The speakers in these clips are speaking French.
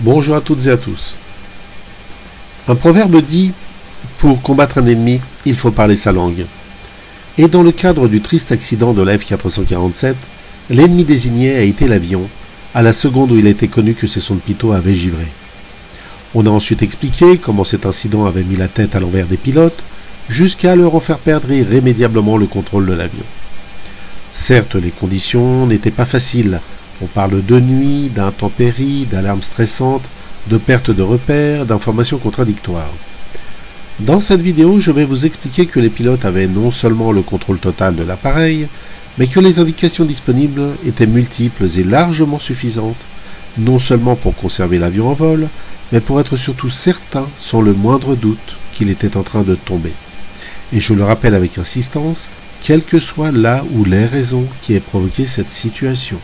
Bonjour à toutes et à tous. Un proverbe dit « Pour combattre un ennemi, il faut parler sa langue ». Et dans le cadre du triste accident de la F447, l'ennemi désigné a été l'avion, à la seconde où il a été connu que ses sondes pitot avaient givré. On a ensuite expliqué comment cet incident avait mis la tête à l'envers des pilotes, jusqu'à leur en faire perdre irrémédiablement le contrôle de l'avion. Certes, les conditions n'étaient pas faciles. On parle de nuit, d'intempéries, d'alarmes stressantes, de perte de repères, d'informations contradictoires. Dans cette vidéo, je vais vous expliquer que les pilotes avaient non seulement le contrôle total de l'appareil, mais que les indications disponibles étaient multiples et largement suffisantes, non seulement pour conserver l'avion en vol, mais pour être surtout certain, sans le moindre doute, qu'il était en train de tomber. Et je le rappelle avec insistance, quelles que soient là ou les raisons qui aient provoqué cette situation.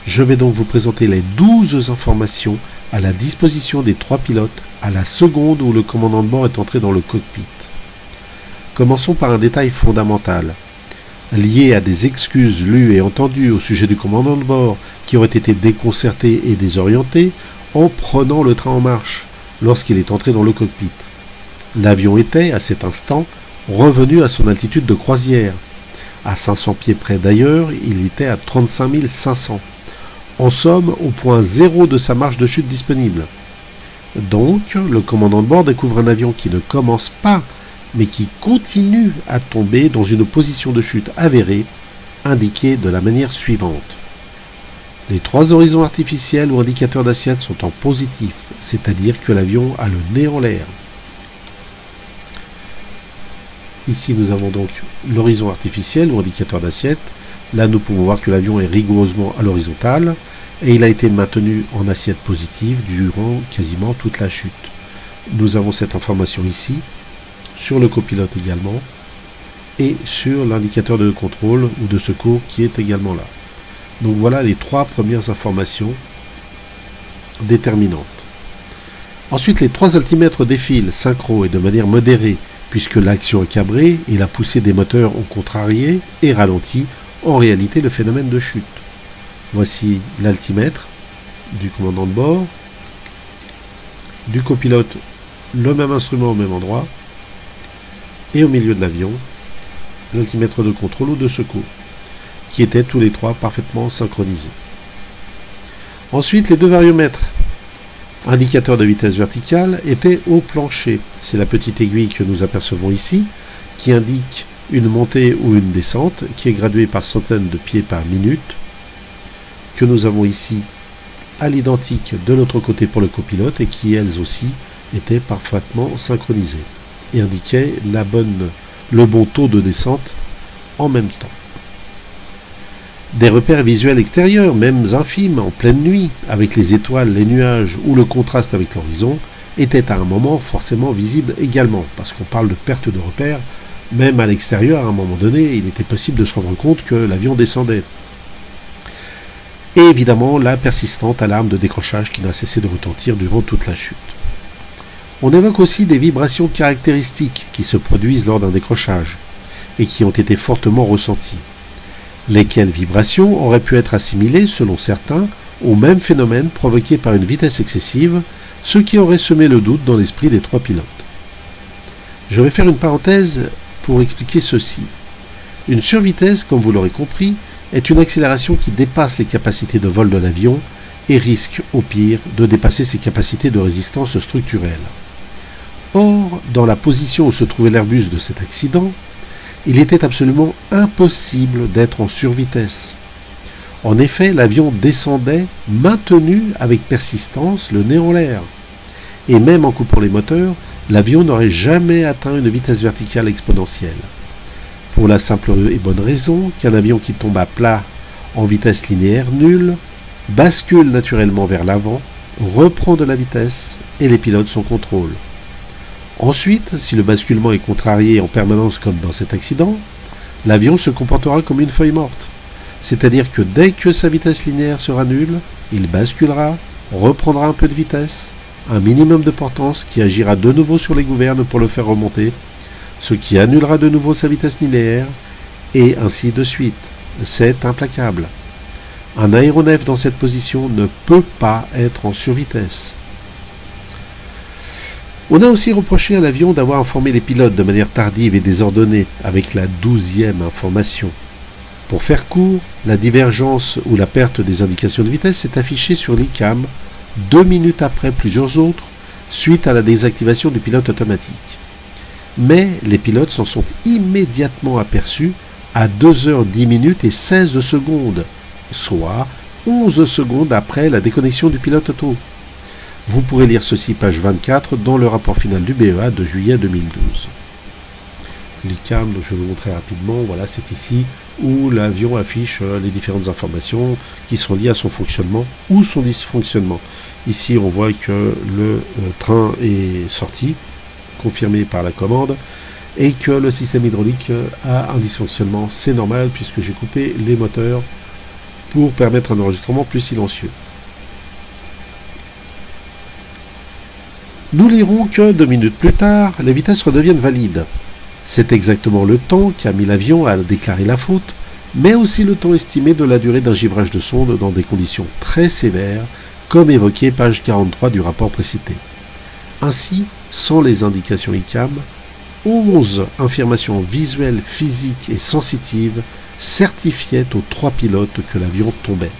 Je vais donc vous présenter les 12 informations à la disposition des 3 pilotes à la seconde où le commandant de bord est entré dans le cockpit. Commençons par un détail fondamental, lié à des excuses lues et entendues au sujet du commandant de bord qui aurait été déconcerté et désorienté en prenant le train en marche lorsqu'il est entré dans le cockpit. L'avion était, à cet instant, revenu à son altitude de croisière. À 500 pieds près d'ailleurs, il était à 35 500. En somme, au point zéro de sa marge de chute disponible. Donc, le commandant de bord découvre un avion qui ne commence pas, mais qui continue à tomber dans une position de chute avérée, indiquée de la manière suivante. Les 3 horizons artificiels ou indicateurs d'assiette sont en positif, c'est-à-dire que l'avion a le nez en l'air. Ici, nous avons donc l'horizon artificiel ou indicateur d'assiette. Là, nous pouvons voir que l'avion est rigoureusement à l'horizontale et il a été maintenu en assiette positive durant quasiment toute la chute. Nous avons cette information ici, sur le copilote également, et sur l'indicateur de contrôle ou de secours qui est également là. Donc voilà les 3 premières informations déterminantes. Ensuite, les 3 altimètres défilent synchro et de manière modérée, puisque l'action est cabrée et la poussée des moteurs ont contrarié et ralenti en réalité le phénomène de chute. Voici l'altimètre du commandant de bord, du copilote, le même instrument au même endroit, et au milieu de l'avion, l'altimètre de contrôle ou de secours, qui étaient tous les 3 parfaitement synchronisés. Ensuite, les 2 variomètres, indicateurs de vitesse verticale, étaient au plancher. C'est la petite aiguille que nous apercevons ici, qui indique une montée ou une descente, qui est graduée par centaines de pieds par minute, que nous avons ici à l'identique de l'autre côté pour le copilote, et qui elles aussi étaient parfaitement synchronisées, et indiquaient le bon taux de descente en même temps. Des repères visuels extérieurs, même infimes, en pleine nuit, avec les étoiles, les nuages ou le contraste avec l'horizon, étaient à un moment forcément visibles également, parce qu'on parle de perte de repères. Même à l'extérieur, à un moment donné, il était possible de se rendre compte que l'avion descendait. Et évidemment, la persistante alarme de décrochage qui n'a cessé de retentir durant toute la chute. On évoque aussi des vibrations caractéristiques qui se produisent lors d'un décrochage, et qui ont été fortement ressenties. Lesquelles vibrations auraient pu être assimilées, selon certains, au même phénomène provoqué par une vitesse excessive, ce qui aurait semé le doute dans l'esprit des 3 pilotes. Je vais faire une parenthèse pour expliquer ceci. Une survitesse, comme vous l'aurez compris, est une accélération qui dépasse les capacités de vol de l'avion et risque, au pire, de dépasser ses capacités de résistance structurelle. Or, dans la position où se trouvait l'Airbus de cet accident, il était absolument impossible d'être en survitesse. En effet, l'avion descendait, maintenu avec persistance, le nez en l'air. Et même en coupant les moteurs, l'avion n'aurait jamais atteint une vitesse verticale exponentielle. Pour la simple et bonne raison qu'un avion qui tombe à plat en vitesse linéaire nulle bascule naturellement vers l'avant, reprend de la vitesse et les pilotes son contrôle. Ensuite, si le basculement est contrarié en permanence comme dans cet accident, l'avion se comportera comme une feuille morte. C'est-à-dire que dès que sa vitesse linéaire sera nulle, il basculera, reprendra un peu de vitesse, un minimum de portance qui agira de nouveau sur les gouvernes pour le faire remonter, ce qui annulera de nouveau sa vitesse linéaire, et ainsi de suite. C'est implacable. Un aéronef dans cette position ne peut pas être en survitesse. On a aussi reproché à l'avion d'avoir informé les pilotes de manière tardive et désordonnée, avec la 12e information. Pour faire court, la divergence ou la perte des indications de vitesse s'est affichée sur l'ICAM 2 minutes après plusieurs autres, suite à la désactivation du pilote automatique. Mais les pilotes s'en sont immédiatement aperçus à 2h10 et 16 secondes, soit 11 secondes après la déconnexion du pilote auto. Vous pourrez lire ceci, page 24, dans le rapport final du BEA de juillet 2012. L'ICAM, je vais vous montrer rapidement, voilà, c'est ici où l'avion affiche les différentes informations qui sont liées à son fonctionnement ou son dysfonctionnement. Ici, on voit que le train est sorti, confirmé par la commande, et que le système hydraulique a un dysfonctionnement. C'est normal puisque j'ai coupé les moteurs pour permettre un enregistrement plus silencieux. Nous lirons que 2 minutes plus tard, les vitesses redeviennent valides. C'est exactement le temps qu'a mis l'avion à déclarer la faute, mais aussi le temps estimé de la durée d'un givrage de sonde dans des conditions très sévères, comme évoqué page 43 du rapport précité. Ainsi, sans les indications ICAM, 11 informations visuelles, physiques et sensitives certifiaient aux 3 pilotes que l'avion tombait.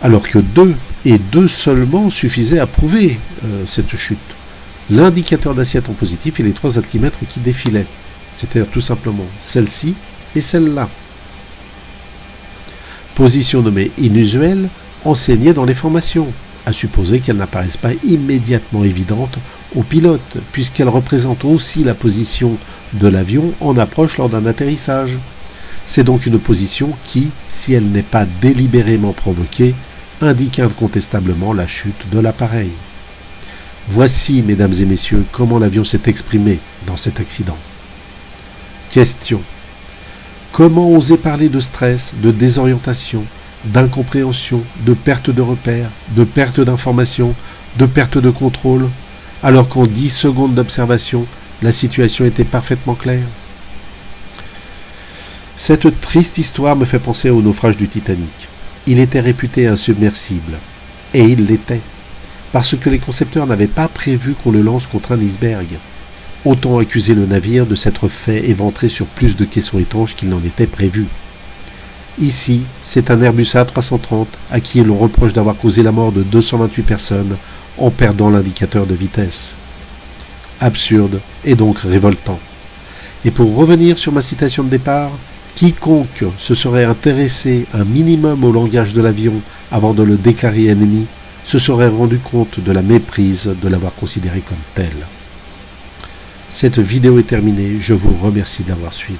Alors que 2 et 2 seulement suffisaient à prouver cette chute. L'indicateur d'assiette en positif et les 3 altimètres qui défilaient. C'est-à-dire tout simplement celle-ci et celle-là. Position nommée inusuelle, enseignée dans les formations, à supposer qu'elles n'apparaissent pas immédiatement évidentes aux pilotes, puisqu'elles représentent aussi la position de l'avion en approche lors d'un atterrissage. C'est donc une position qui, si elle n'est pas délibérément provoquée, indique incontestablement la chute de l'appareil. Voici, mesdames et messieurs, comment l'avion s'est exprimé dans cet accident. Question. Comment oser parler de stress, de désorientation, d'incompréhension, de perte de repères, de perte d'information, de perte de contrôle, alors qu'en 10 secondes d'observation, la situation était parfaitement claire? Cette triste histoire me fait penser au naufrage du Titanic. Il était réputé insubmersible. Et il l'était. Parce que les concepteurs n'avaient pas prévu qu'on le lance contre un iceberg. Autant accuser le navire de s'être fait éventrer sur plus de caissons étanches qu'il n'en était prévu. Ici, c'est un Airbus A330 à qui l'on reproche d'avoir causé la mort de 228 personnes en perdant l'indicateur de vitesse. Absurde et donc révoltant. Et pour revenir sur ma citation de départ, quiconque se serait intéressé un minimum au langage de l'avion avant de le déclarer ennemi se serait rendu compte de la méprise de l'avoir considéré comme tel. Cette vidéo est terminée, je vous remercie de l'avoir suivi.